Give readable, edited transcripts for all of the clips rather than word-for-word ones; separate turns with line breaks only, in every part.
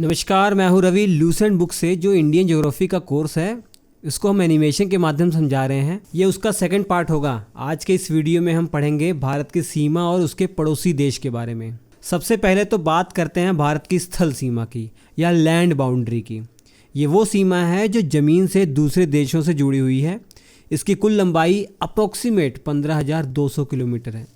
नमस्कार, मैं हूं रवि। लूसेंट बुक से जो इंडियन ज्योग्राफी का कोर्स है उसको हम एनिमेशन के माध्यम से समझा रहे हैं। ये उसका सेकंड पार्ट होगा। आज के इस वीडियो में हम पढ़ेंगे भारत की सीमा और उसके पड़ोसी देश के बारे में। सबसे पहले तो बात करते हैं भारत की स्थल सीमा की या लैंड बाउंड्री की। ये वो सीमा है जो ज़मीन से दूसरे देशों से जुड़ी हुई है। इसकी कुल लंबाई अप्रोक्सीमेट 15,200 किलोमीटर है।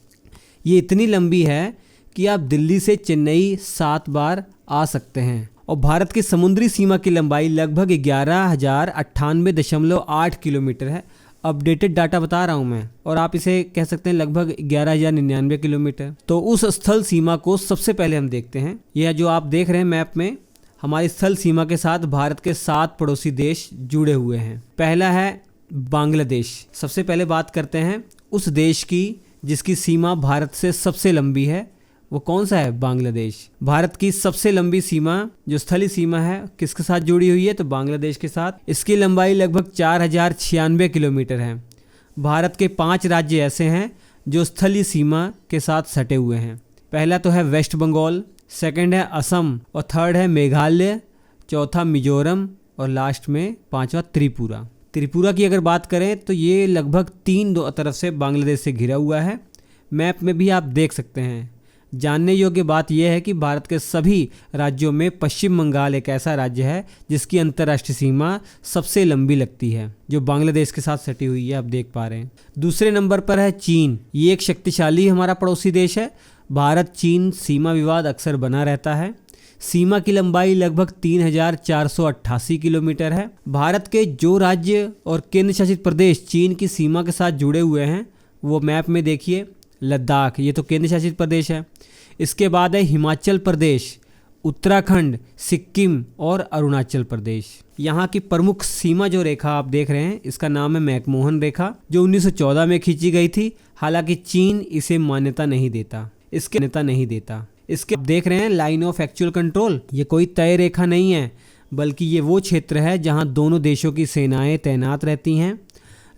ये इतनी लंबी है कि आप दिल्ली से चेन्नई 7 बार आ सकते हैं। और भारत की समुद्री सीमा की लंबाई लगभग 11,098.8 किलोमीटर है। अपडेटेड डाटा बता रहा हूँ मैं, और आप इसे कह सकते हैं लगभग 11,099 किलोमीटर। तो उस स्थल सीमा को सबसे पहले हम देखते हैं। यह जो आप देख रहे हैं मैप में, हमारी स्थल सीमा के साथ भारत के 7 पड़ोसी देश जुड़े हुए हैं। पहला है बांग्लादेश। सबसे पहले बात करते हैं उस देश की जिसकी सीमा भारत से सबसे लंबी है। वो कौन सा है? बांग्लादेश। भारत की सबसे लंबी सीमा जो स्थलीय सीमा है किसके साथ जुड़ी हुई है? तो बांग्लादेश के साथ। इसकी लंबाई लगभग 4,096 किलोमीटर है। भारत के 5 राज्य ऐसे हैं जो स्थलीय सीमा के साथ सटे हुए हैं। पहला तो है वेस्ट बंगाल, सेकंड है असम, और थर्ड है मेघालय, चौथा मिजोरम, और लास्ट में 5वां त्रिपुरा। त्रिपुरा की अगर बात करें तो ये लगभग 3 तरफ से बांग्लादेश से घिरा हुआ है। मैप में भी आप देख सकते हैं। जानने योग्य बात यह है कि भारत के सभी राज्यों में पश्चिम बंगाल एक ऐसा राज्य है जिसकी अंतर्राष्ट्रीय सीमा सबसे लंबी लगती है, जो बांग्लादेश के साथ सटी हुई है, आप देख पा रहे हैं। दूसरे नंबर पर है चीन। ये एक शक्तिशाली हमारा पड़ोसी देश है। भारत चीन सीमा विवाद अक्सर बना रहता है। सीमा की लंबाई लगभग 3,488 किलोमीटर है। भारत के जो राज्य और केंद्र शासित प्रदेश चीन की सीमा के साथ जुड़े हुए हैं वो मैप में देखिए। लद्दाख, ये तो केंद्र शासित प्रदेश है। इसके बाद है हिमाचल प्रदेश, उत्तराखंड, सिक्किम और अरुणाचल प्रदेश। यहाँ की प्रमुख सीमा जो रेखा आप देख रहे हैं इसका नाम है मैकमोहन रेखा, जो 1914 में खींची गई थी। हालांकि चीन इसे मान्यता नहीं देता। इसके आप देख रहे हैं लाइन ऑफ एक्चुअल कंट्रोल। ये कोई तय रेखा नहीं है, बल्कि ये वो क्षेत्र है जहाँ दोनों देशों की सेनाएं तैनात रहती हैं।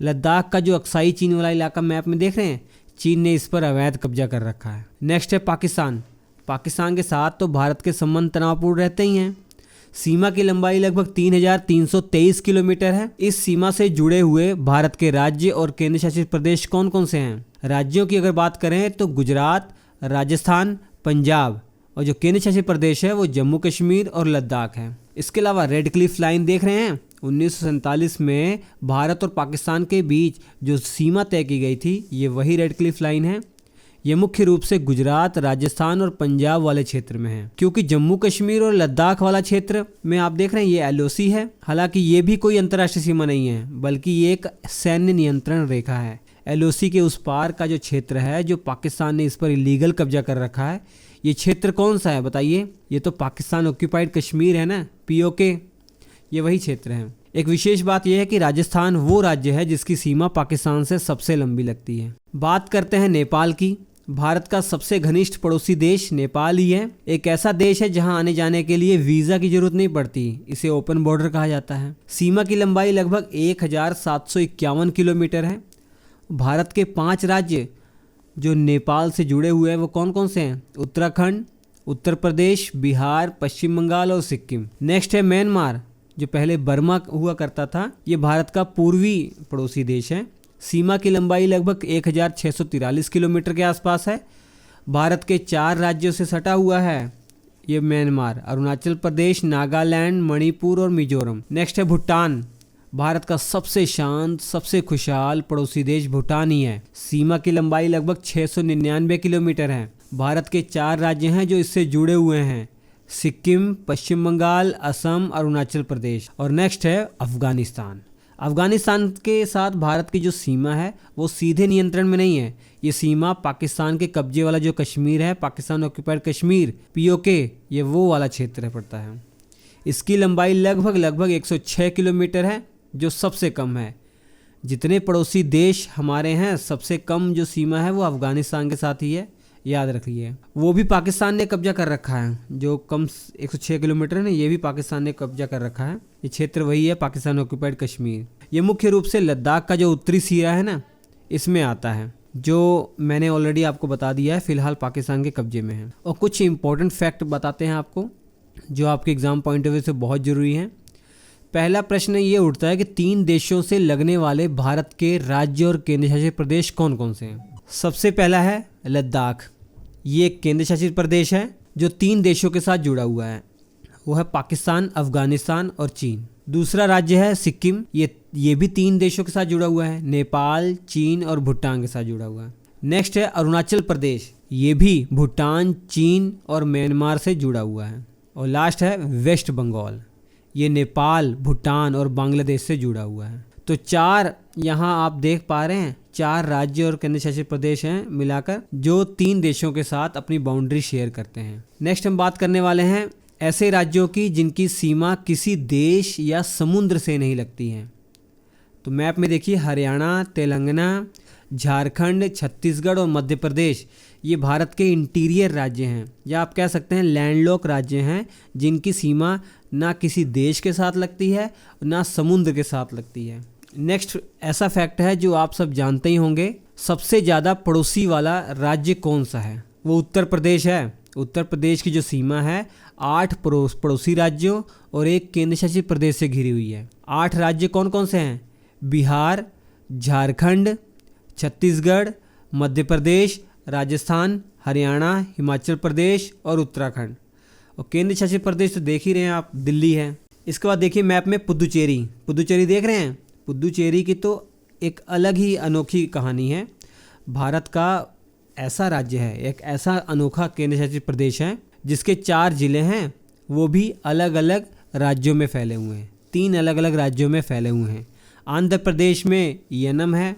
लद्दाख का जो अक्साई चीन वाला इलाका मैप में देख रहे हैं, चीन ने इस पर अवैध कब्जा कर रखा है। नेक्स्ट है पाकिस्तान। पाकिस्तान के साथ तो भारत के संबंध तनावपूर्ण रहते ही हैं। सीमा की लंबाई लगभग 3,323 किलोमीटर है। इस सीमा से जुड़े हुए भारत के राज्य और केंद्र शासित प्रदेश कौन कौन से हैं? राज्यों की अगर बात करें तो गुजरात, राजस्थान, पंजाब, और जो केंद्र शासित प्रदेश है वो जम्मू कश्मीर और लद्दाख है। इसके अलावा रेड क्लिफ लाइन देख रहे हैं। 1947 में भारत और पाकिस्तान के बीच जो सीमा तय की गई थी ये वही रेड क्लिफ लाइन है। ये मुख्य रूप से गुजरात, राजस्थान और पंजाब वाले क्षेत्र में है, क्योंकि जम्मू कश्मीर और लद्दाख वाला क्षेत्र में आप देख रहे हैं ये एलओसी है। हालांकि ये भी कोई अंतर्राष्ट्रीय सीमा नहीं है, बल्कि ये एक सैन्य नियंत्रण रेखा है। एलओसी के उस पार का जो क्षेत्र है, जो पाकिस्तान ने इस पर इलीगल कब्जा कर रखा है, ये क्षेत्र कौन सा है बताइए? ये तो पाकिस्तान ऑक्यूपाइड कश्मीर है ना, पीओके, ये वही क्षेत्र है। एक विशेष बात यह है कि राजस्थान वो राज्य है जिसकी सीमा पाकिस्तान से सबसे लंबी लगती है। बात करते हैं नेपाल की। भारत का सबसे घनिष्ठ पड़ोसी देश नेपाल ही है। एक ऐसा देश है जहां आने जाने के लिए वीज़ा की जरूरत नहीं पड़ती। इसे ओपन बॉर्डर कहा जाता है। सीमा की लंबाई लगभग 1,751 किलोमीटर है। भारत के 5 राज्य जो नेपाल से जुड़े हुए हैं वो कौन कौन से हैं? उत्तराखंड, उत्तर प्रदेश, बिहार, पश्चिम बंगाल और सिक्किम। नेक्स्ट है म्यांमार, जो पहले बर्मा हुआ करता था। ये भारत का पूर्वी पड़ोसी देश है। सीमा की लंबाई लगभग 1,643 किलोमीटर के आसपास है। भारत के 4 राज्यों से सटा हुआ है ये म्यांमार: अरुणाचल प्रदेश, नागालैंड, मणिपुर और मिजोरम। नेक्स्ट है भूटान। भारत का सबसे शांत, सबसे खुशहाल पड़ोसी देश भूटान ही है। सीमा की लंबाई लगभग 699 किलोमीटर है। भारत के 4 राज्य हैं जो इससे जुड़े हुए हैं: सिक्किम, पश्चिम बंगाल, असम, अरुणाचल प्रदेश। और नेक्स्ट है अफगानिस्तान। अफगानिस्तान के साथ भारत की जो सीमा है वो सीधे नियंत्रण में नहीं है। ये सीमा पाकिस्तान के कब्जे वाला जो कश्मीर है, पाकिस्तान ऑक्यूपाइड कश्मीर, पीओके, ये वो वाला क्षेत्र पड़ता है। इसकी लंबाई लगभग 106 किलोमीटर है, जो सबसे कम है। जितने पड़ोसी देश हमारे हैं, सबसे कम जो सीमा है वो अफगानिस्तान के साथ ही है, याद रखिए। वो भी पाकिस्तान ने कब्जा कर रखा है। जो कम 106 किलोमीटर है ना, ये भी पाकिस्तान ने कब्जा कर रखा है। ये क्षेत्र वही है, पाकिस्तान ऑक्यूपाइड कश्मीर। ये मुख्य रूप से लद्दाख का जो उत्तरी सिरा है ना, इसमें आता है, जो मैंने ऑलरेडी आपको बता दिया है, फिलहाल पाकिस्तान के कब्जे में है। और कुछ इंपॉर्टेंट फैक्ट बताते हैं आपको। जो आपके एग्ज़ाम पॉइंट ऑफ व्यू से बहुत ज़रूरी हैं। पहला प्रश्न ये उठता है कि 3 देशों से लगने वाले भारत के राज्य और केंद्र शासित प्रदेश कौन कौन से हैं। सबसे पहला है लद्दाख। ये एक केंद्र शासित प्रदेश है जो 3 देशों के साथ जुड़ा हुआ है, वो है पाकिस्तान, अफगानिस्तान और चीन। दूसरा राज्य है सिक्किम। ये भी 3 देशों के साथ जुड़ा हुआ है, नेपाल, चीन और भूटान के साथ जुड़ा हुआ है। नेक्स्ट है अरुणाचल प्रदेश। ये भी भूटान, चीन और म्यांमार से जुड़ा हुआ है। और लास्ट है वेस्ट बंगाल। ये नेपाल, भूटान और बांग्लादेश से जुड़ा हुआ है। तो 4 यहाँ आप देख पा रहे हैं, 4 राज्य और केंद्र शासित प्रदेश हैं मिलाकर, जो 3 देशों के साथ अपनी बाउंड्री शेयर करते हैं। नेक्स्ट हम बात करने वाले हैं ऐसे राज्यों की जिनकी सीमा किसी देश या समुद्र से नहीं लगती है। तो मैप में देखिए, हरियाणा, तेलंगाना, झारखंड, छत्तीसगढ़ और मध्य प्रदेश ये भारत के इंटीरियर राज्य हैं, या आप कह सकते हैं लैंडलॉक राज्य हैं, जिनकी सीमा ना किसी देश के साथ लगती है ना समुद्र के साथ लगती है। नेक्स्ट ऐसा फैक्ट है जो आप सब जानते ही होंगे, सबसे ज़्यादा पड़ोसी वाला राज्य कौन सा है? वो उत्तर प्रदेश है। उत्तर प्रदेश की जो सीमा है 8 पड़ोसी राज्यों और 1 केंद्र शासित प्रदेश से घिरी हुई है। 8 राज्य कौन कौन से हैं? बिहार, झारखंड, छत्तीसगढ़, मध्य प्रदेश, राजस्थान, हरियाणा, हिमाचल प्रदेश और उत्तराखंड। और केंद्र शासित प्रदेश तो देख ही रहे हैं आप, दिल्ली है। इसके बाद देखिए मैप में पुदुचेरी। पुदुचेरी देख रहे हैं? पुदुचेरी की तो एक अलग ही अनोखी कहानी है। भारत का ऐसा राज्य है, एक ऐसा अनोखा केंद्र शासित प्रदेश है जिसके 4 जिले हैं, वो भी अलग अलग राज्यों में फैले हुए हैं। 3 अलग अलग राज्यों में फैले हुए हैं। आंध्र प्रदेश में यनम है,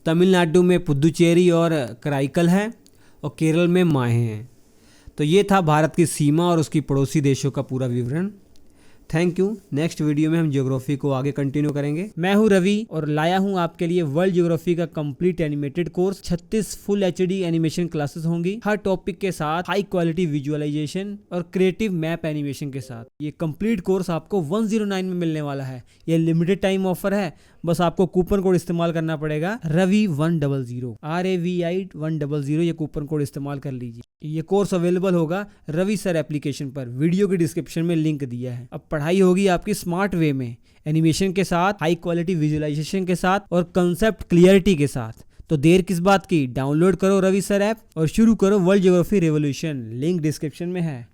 तमिलनाडु में पुदुचेरी और कराईकल है, और केरल में माहे हैं। तो ये था भारत की सीमा और उसकी पड़ोसी देशों का पूरा विवरण। Thank you. नेक्स्ट वीडियो में हम ज्योग्राफी को आगे कंटिन्यू करेंगे। मैं हूं रवि और लाया हूं आपके लिए वर्ल्ड ज्योग्राफी का complete animated course. 36 full HD animation classes होंगी, हर टॉपिक के साथ हाई क्वालिटी विजुअलाइजेशन और क्रिएटिव मैप एनिमेशन के साथ। ये कंप्लीट कोर्स आपको 109 में मिलने वाला है। ये लिमिटेड टाइम ऑफर है, बस आपको कूपन कोड इस्तेमाल करना पड़ेगा RAVI100 RAVI100। ये कूपन कोड इस्तेमाल कर लीजिए। ये कोर्स अवेलेबल होगा रवि सर एप्लीकेशन पर, वीडियो की डिस्क्रिप्शन में लिंक दिया है। अब पढ़ाई होगी आपकी स्मार्ट वे में, एनिमेशन के साथ, हाई क्वालिटी विजुअलाइजेशन के साथ और कंसेप्ट क्लियरिटी के साथ। तो देर किस बात की, डाउनलोड करो रवि सर ऐप और शुरू करो world geography revolution. Link description में है।